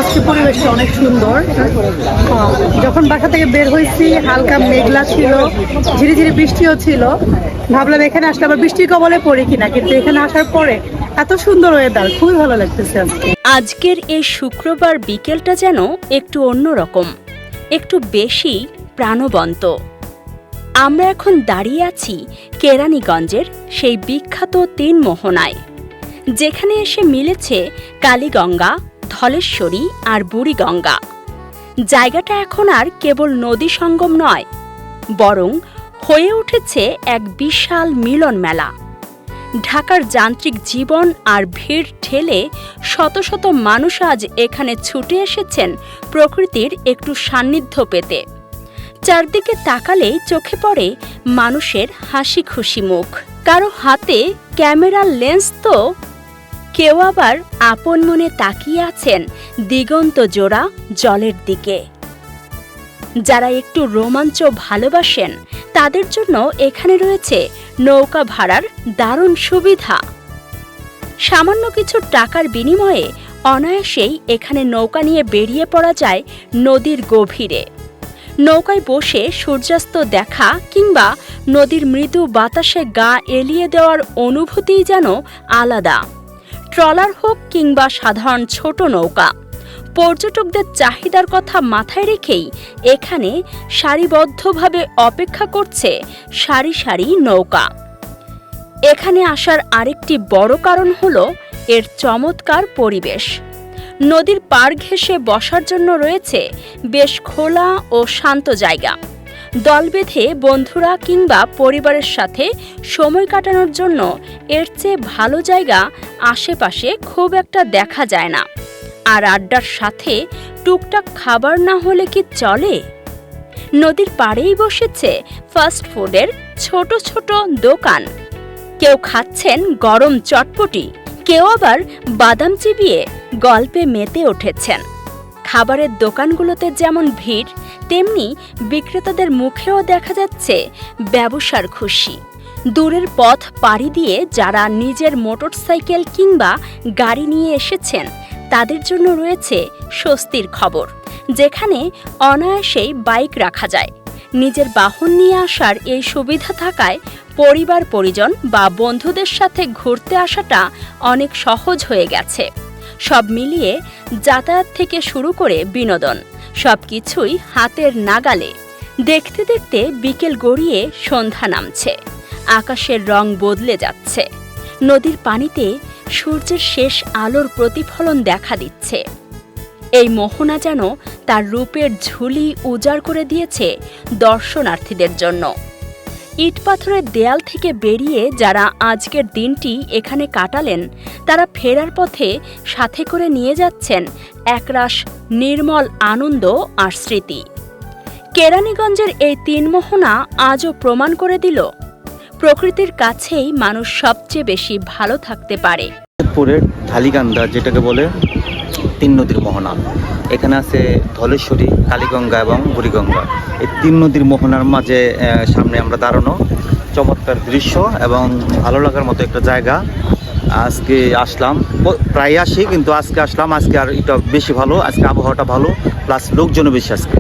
আজকে পরিবেশটা অনেক সুন্দর। যখন বাসা থেকে বের হয়েছি হালকা মেঘলা ছিল, ধীরে ধীরে বৃষ্টিও ছিল। ভাবলাম এখানে আসলে আবার বৃষ্টির কবলে পড়ি কিনা, কিন্তু এখানে আসার পরে এত সুন্দর ওয়েদার, খুবই ভালো লাগতেছে আজকে। আজকের এই শুক্রবার বিকেলটা যেন একটু অন্যরকম, একটু বেশি প্রাণবন্ত। আমরা এখন দাঁড়িয়ে আছি কেরানীগঞ্জের সেই বিখ্যাত তিন মোহনায়, যেখানে এসে মিলেছে কালীগঙ্গা, ধলেশ্বরী আর বুড়িগঙ্গা। জায়গাটা এখন আর কেবল নদী সঙ্গম নয়, বরং হয়ে উঠেছে এক বিশাল মিলন মেলা। ঢাকার যান্ত্রিক জীবন আর ভিড় ঠেলে শত শত মানুষ আজ এখানে ছুটে এসেছেন প্রকৃতির একটু সান্নিধ্য পেতে। চারদিকে তাকালেই চোখে পড়ে মানুষের হাসি খুশি মুখ। কারো হাতে ক্যামেরার লেন্স, তো কেউ আবার আপন মনে তাকিয়ে আছেন দিগন্ত জোড়া জলের দিকে। যারা একটু রোমাঞ্চ ভালোবাসেন তাদের জন্য এখানে রয়েছে নৌকা ভাড়ার দারুণ সুবিধা। সামান্য কিছু টাকার বিনিময়ে অনায়াসেই এখানে নৌকা নিয়ে বেরিয়ে পড়া যায় নদীর গভীরে। নৌকায় বসে সূর্যাস্ত দেখা কিংবা নদীর মৃদু বাতাসে গা এলিয়ে দেওয়ার অনুভূতিই যেন আলাদা। ট্রলার হোক কিংবা সাধারণ ছোট নৌকা, পর্যটকদের চাহিদার কথা মাথায় রেখেই এখানে সারিবদ্ধভাবে অপেক্ষা করছে সারি সারি নৌকা। এখানে আসার আরেকটি বড় কারণ হলো এর চমৎকার পরিবেশ। নদীর পাড় ঘেঁষে বসার জন্য রয়েছে বেশ খোলা ও শান্ত জায়গা। দল বেঁধে বন্ধুরা কিংবা পরিবারের সাথে সময় কাটানোর জন্য এর চেয়ে ভালো জায়গা আশেপাশে খুব একটা দেখা যায় না। আর আড্ডার সাথে টুকটাক খাবার না হলে কি চলে? নদীর পাড়েই বসেছে ফাস্ট ফুডের ছোট ছোট দোকান। কেউ খাচ্ছেন গরম চটপটি, কেউ আবার বাদাম চিবিয়ে গল্পে মেতে উঠেছেন। খাবারের দোকানগুলোতে যেমন ভিড়, তেমনি বিক্রেতাদের মুখেও দেখা যাচ্ছে ব্যবসার খুশি। দূরের পথ পাড়ি দিয়ে যারা নিজের মোটরসাইকেল কিংবা গাড়ি নিয়ে এসেছেন তাদের জন্য রয়েছে স্বস্তির খবর, যেখানে অনায়াসেই বাইক রাখা যায়। নিজের বাহন নিয়ে আসার এই সুবিধা থাকায় পরিবার পরিজন বা বন্ধুদের সাথে ঘুরতে আসাটা অনেক সহজ হয়ে গেছে। সব মিলিয়ে যাতায়াত থেকে শুরু করে বিনোদন সবকিছুই হাতের নাগালে। দেখতে দেখতে বিকেল গড়িয়ে সন্ধ্যা নামছে, আকাশের রং বদলে যাচ্ছে, নদীর পানিতে সূর্যের শেষ আলোর প্রতিফলন দেখা দিচ্ছে। এই মোহনা যেন তার রূপের ঝুলি উজাড় করে দিয়েছে দর্শনার্থীদের জন্য। ইট পাথরের দেয়াল থেকে বেরিয়ে যারা আজকের দিনটি এখানে কাটালেন, তারা ফেরার পথে সাথে করে নিয়ে যাচ্ছেন একরাশ নির্মল আনন্দ আর স্মৃতি। কেরানীগঞ্জের এই তিন মোহনা আজও প্রমাণ করে দিল, প্রকৃতির কাছেই মানুষ সবচেয়ে বেশি ভালো থাকতে পারে। পুরের ঢালিকান্দা, যেটাকে বলে তিন নদীর মোহনা, এখানে আছে ধলেশ্বরী, কালীগঙ্গা এবং বুড়িগঙ্গা। এই তিন নদীর মোহনার মাঝে সামনে আমরা দাঁড়ানো, চমৎকার দৃশ্য এবং ভালো লাগার মতো একটা জায়গা। আজকে আসলাম, প্রায় আসি কিন্তু আজকে আসলাম, আজকে আর এটা বেশি ভালো, আজকে আবহাওয়াটা ভালো, প্লাস লোকজনও বেশি আজকে।